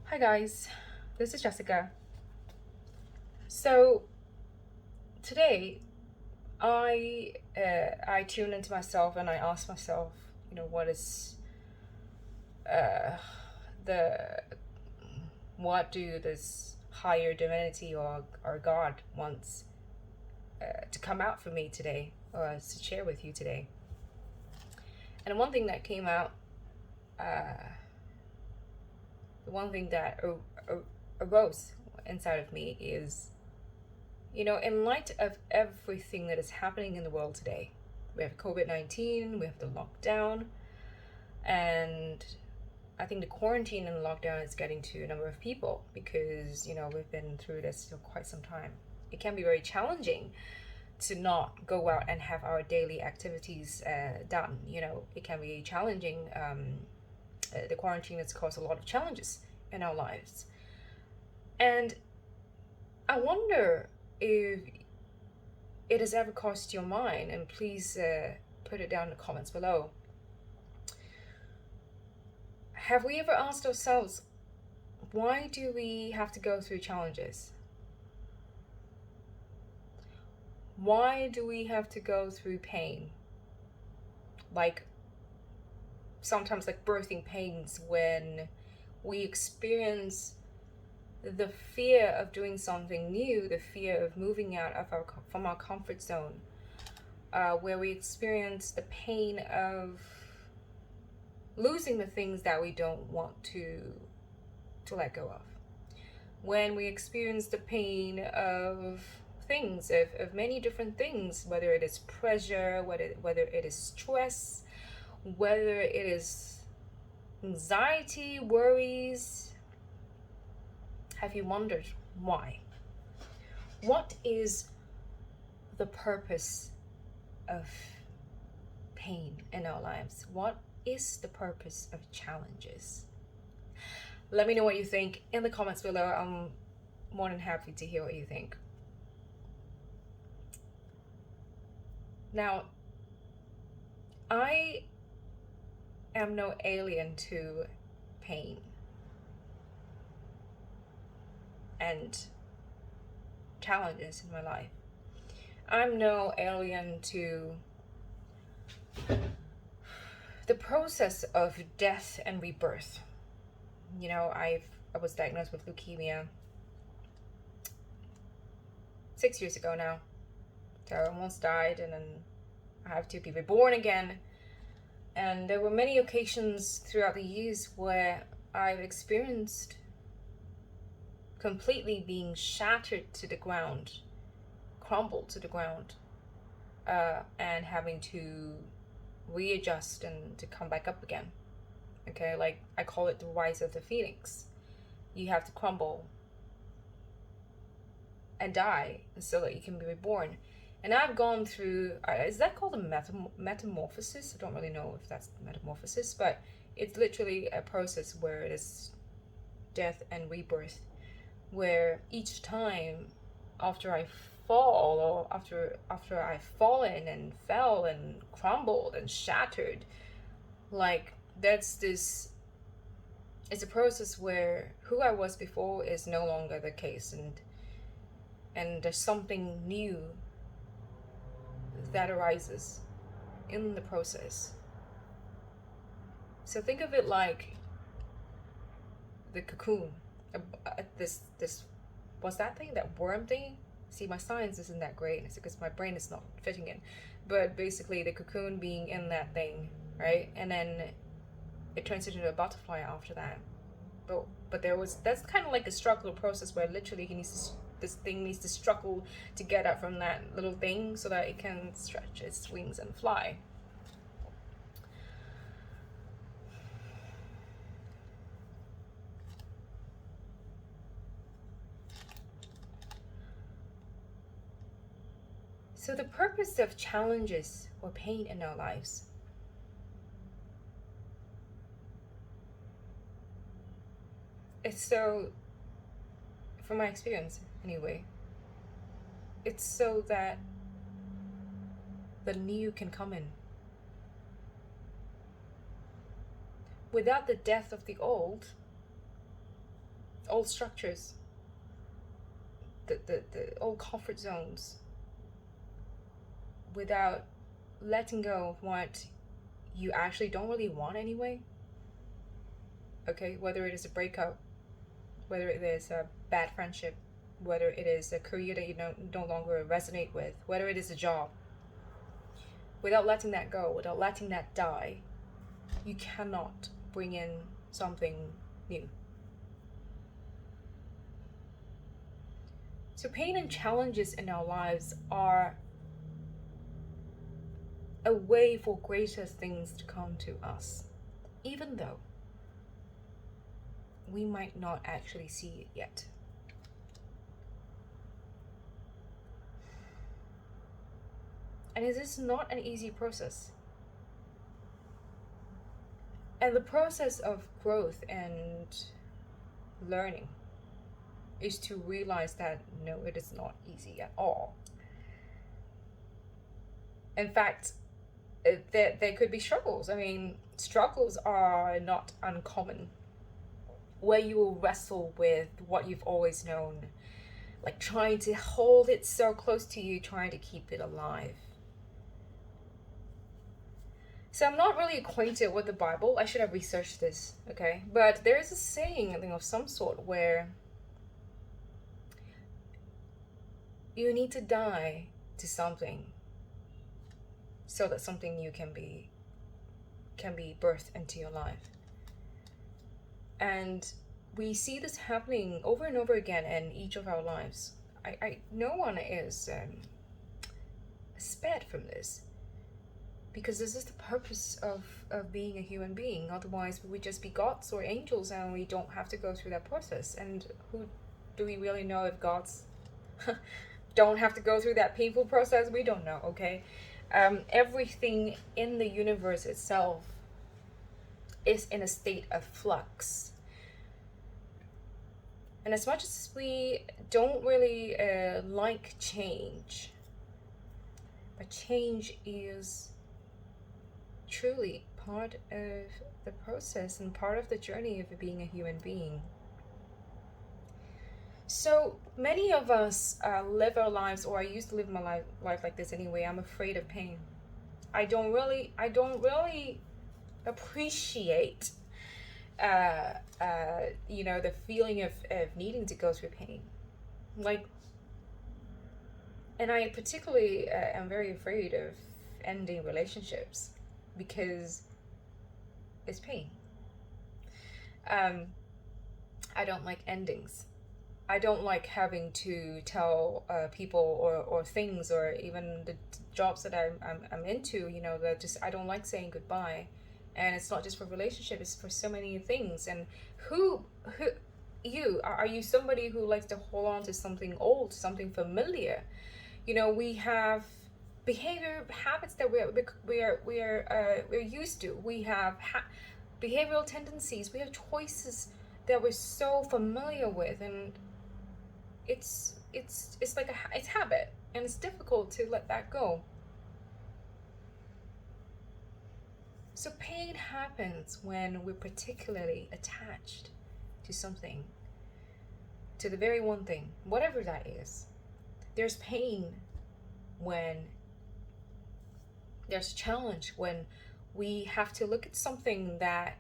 Hi guys, this is Jessica. So today I tune into myself and I ask myself, what is uh, the what do this higher divinity or God wants to come out for me today or to share with you today? And one thing that came out, uh, the one thing that arose inside of me is, in light of everything that is happening in the world today, we have COVID-19, we have the lockdown, and I think the quarantine and the lockdown is getting to a number of people because, we've been through this for quite some time. It can be very challenging to not go out and have our daily activities done. It can be challenging. The quarantine has caused a lot of challenges in our lives. And I wonder if it has ever crossed your mind, and please put it down in the comments below. Have we ever asked ourselves, why do we have to go through challenges? Why do we have to go through pain? Like sometimes like birthing pains, when we experience the fear of doing something new, the fear of moving out of from our comfort zone, where we experience the pain of losing the things that we don't want to let go of. When we experience the pain of things, of many different things, whether it is pressure, whether it is stress, whether it is anxiety, worries, have you wondered why? What is the purpose of pain in our lives? What is the purpose of challenges? Let me know what you think in the comments below. I'm more than happy to hear what you think. Now, I am no alien to pain and challenges in my life. I'm no alien to the process of death and rebirth. I was diagnosed with leukemia 6 years ago now. So I almost died, and then I have to be reborn again. And there were many occasions throughout the years where I've experienced completely being shattered to the ground, crumbled to the ground, and having to readjust and to come back up again. Okay, like I call it the rise of the phoenix. You have to crumble and die so that you can be reborn. And I've gone through, is that called a metamorphosis? I don't really know if that's metamorphosis, but it's literally a process where it is death and rebirth, where each time after I fall, or after I've fallen and fell and crumbled and shattered, like that's this, it's a process where who I was before is no longer the case, and there's something new that arises in the process. So think of it like the cocoon. This what's that thing? That worm thing? See, my science isn't that great. It's because my brain is not fitting in. But basically, the cocoon being in that thing, right? And then it turns into a butterfly after that. But that's kind of like a struggle process where literally this thing needs to struggle to get out from that little thing so that it can stretch its wings and fly. So the purpose of challenges or pain in our lives, it's so, from my experience anyway, it's so that the new can come in. Without the death of the old, old structures, the old comfort zones, without letting go of what you actually don't really want anyway. Okay, whether it is a breakup, whether it is a bad friendship, whether it is a career that you no longer resonate with, whether it is a job, without letting that go, without letting that die, you cannot bring in something new. So pain and challenges in our lives are a way for greater things to come to us, even though we might not actually see it yet. And it is not an easy process. And the process of growth and learning is to realize that no, it is not easy at all. In fact, there could be struggles. I mean, struggles are not uncommon, where you will wrestle with what you've always known, like trying to hold it so close to you, trying to keep it alive. So I'm not really acquainted with the Bible. I should have researched this, okay? But there is a saying, I think, of some sort where you need to die to something so that something new can be birthed into your life. And we see this happening over and over again in each of our lives. No one is spared from this, because this is the purpose of being a human being. Otherwise, we would just be gods or angels and we don't have to go through that process. And who do we really know if gods don't have to go through that painful process? We don't know, okay? Everything in the universe itself is in a state of flux. And as much as we don't really like change, but change is truly part of the process and part of the journey of being a human being. So many of us live our lives, or I used to live my life like this anyway. I'm afraid of pain. I don't really appreciate the feeling of needing to go through pain. And I particularly am very afraid of ending relationships because it's pain. I don't like endings. I don't like having to tell people or things, or even the jobs that I'm into, that just, I don't like saying goodbye. And it's not just for relationship, it's for so many things. And are you somebody who likes to hold on to something old, something familiar? We have behavior habits that we're used to. We have behavioral tendencies. We have choices that we're so familiar with, and it's like it's habit, and it's difficult to let that go. So pain happens when we're particularly attached to something, to the very one thing, whatever that is. There's pain when there's challenge, when we have to look at something that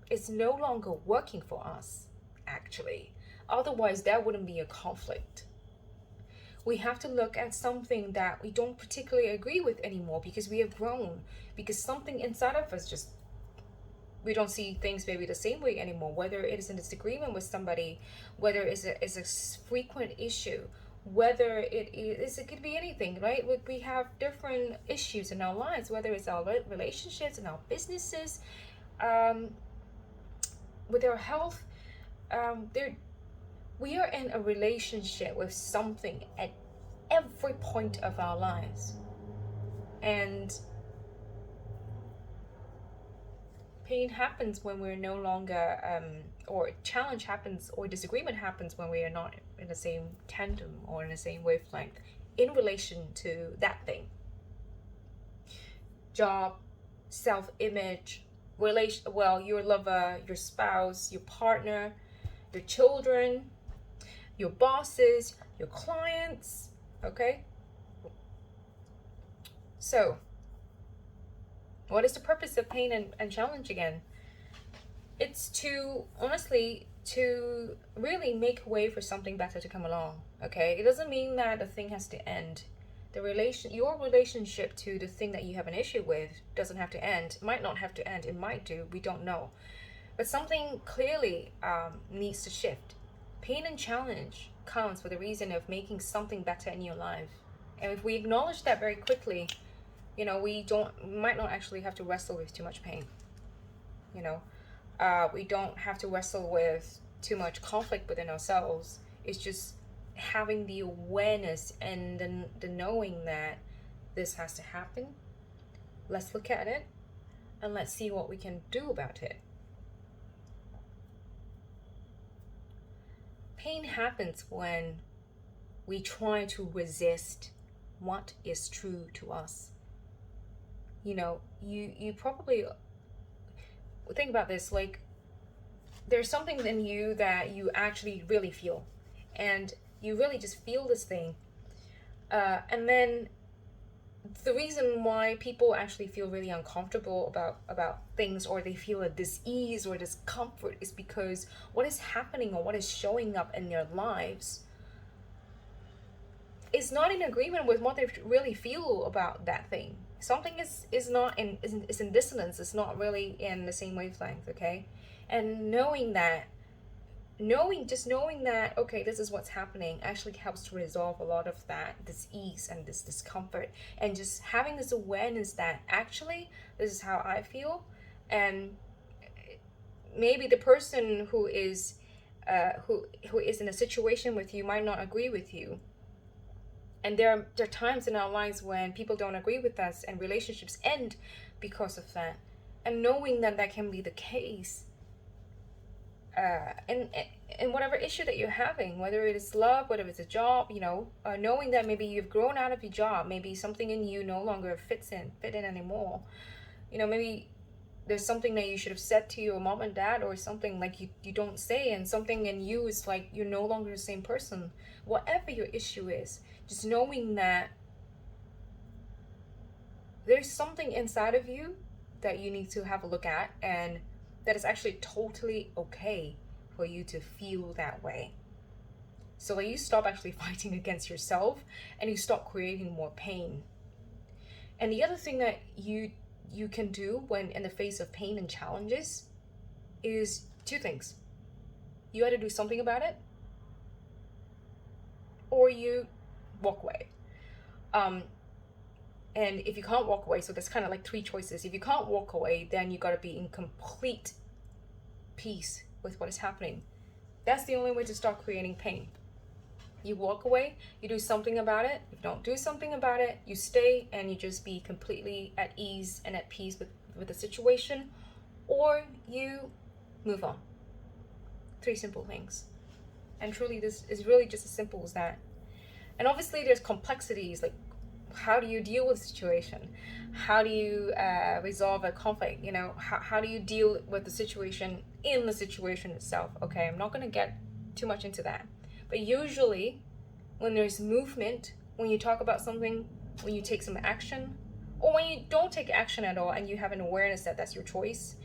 is no longer working for us, actually. Otherwise, that wouldn't be a conflict. We have to look at something that we don't particularly agree with anymore because we have grown, because something inside of us we don't see things maybe the same way anymore, whether it is in disagreement with somebody, whether it's a frequent issue, whether it could be anything, right? We have different issues in our lives, whether it's our relationships and our businesses, with our health. We are in a relationship with something at every point of our lives. And pain happens when we're no longer, or challenge happens, or disagreement happens when we are not in the same tandem or in the same wavelength in relation to that thing. Job, self-image, your lover, your spouse, your partner, your children, your bosses, your clients, okay? So, what is the purpose of pain and challenge again? It's to, honestly, to really make way for something better to come along, okay? It doesn't mean that the thing has to end. Your relationship to the thing that you have an issue with doesn't have to end. It might not have to end. It might do. We don't know. But something clearly needs to shift. Pain and challenge comes for the reason of making something better in your life. And if we acknowledge that very quickly, we might not actually have to wrestle with too much pain. We don't have to wrestle with too much conflict within ourselves. It's just having the awareness and the knowing that this has to happen. Let's look at it and let's see what we can do about it. Pain happens when we try to resist what is true to us. You probably think about this, like there's something in you that you actually really feel, and you really just feel this thing, and then the reason why people actually feel really uncomfortable about things, or they feel a dis-ease or discomfort, is because what is happening or what is showing up in their lives is not in agreement with what they really feel about that thing. Something is in dissonance. It's not really in the same wavelength, okay? And knowing that, okay, this is what's happening, actually helps to resolve a lot of that dis-ease and this discomfort, and just having this awareness that actually this is how I feel, and maybe the person who is in a situation with you might not agree with you. And there are times in our lives when people don't agree with us and relationships end because of that. And knowing that can be the case, in whatever issue that you're having, whether it is love, whether it's a job, knowing that maybe you've grown out of your job, maybe something in you no longer fit in anymore. Maybe there's something that you should have said to your mom and dad, or something like you don't say, and something in you is like you're no longer the same person. Whatever your issue is, just knowing that there's something inside of you that you need to have a look at, and that it's actually totally okay for you to feel that way. So that you stop actually fighting against yourself and you stop creating more pain. And the other thing that you can do when in the face of pain and challenges is two things. You either do something about it, or you walk away. And if you can't walk away, so there's kind of like three choices. If you can't walk away, then you got to be in complete peace with what is happening. That's the only way to start creating pain. You walk away, you do something about it. If you don't do something about it, you stay and you just be completely at ease and at peace with the situation, or you move on. Three simple things. And truly, this is really just as simple as that. And obviously there's complexities, like how do you deal with the situation? How do you resolve a conflict? How do you deal with the situation in the situation itself? Okay, I'm not going to get too much into that. But usually when there's movement, when you talk about something, when you take some action, or when you don't take action at all and you have an awareness that that's your choice,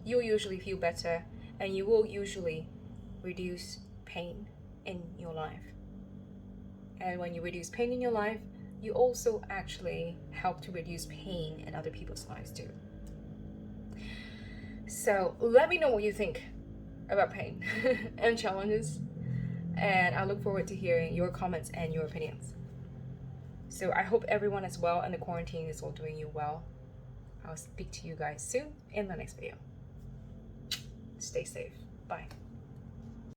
you'll usually feel better, and you will usually reduce pain in your life. And when you reduce pain in your life, you also actually help to reduce pain in other people's lives too. So let me know what you think about pain and challenges, and I look forward to hearing your comments and your opinions. So I hope everyone is well and the quarantine is all doing you well. I'll speak to you guys soon in the next video. Stay safe. Bye.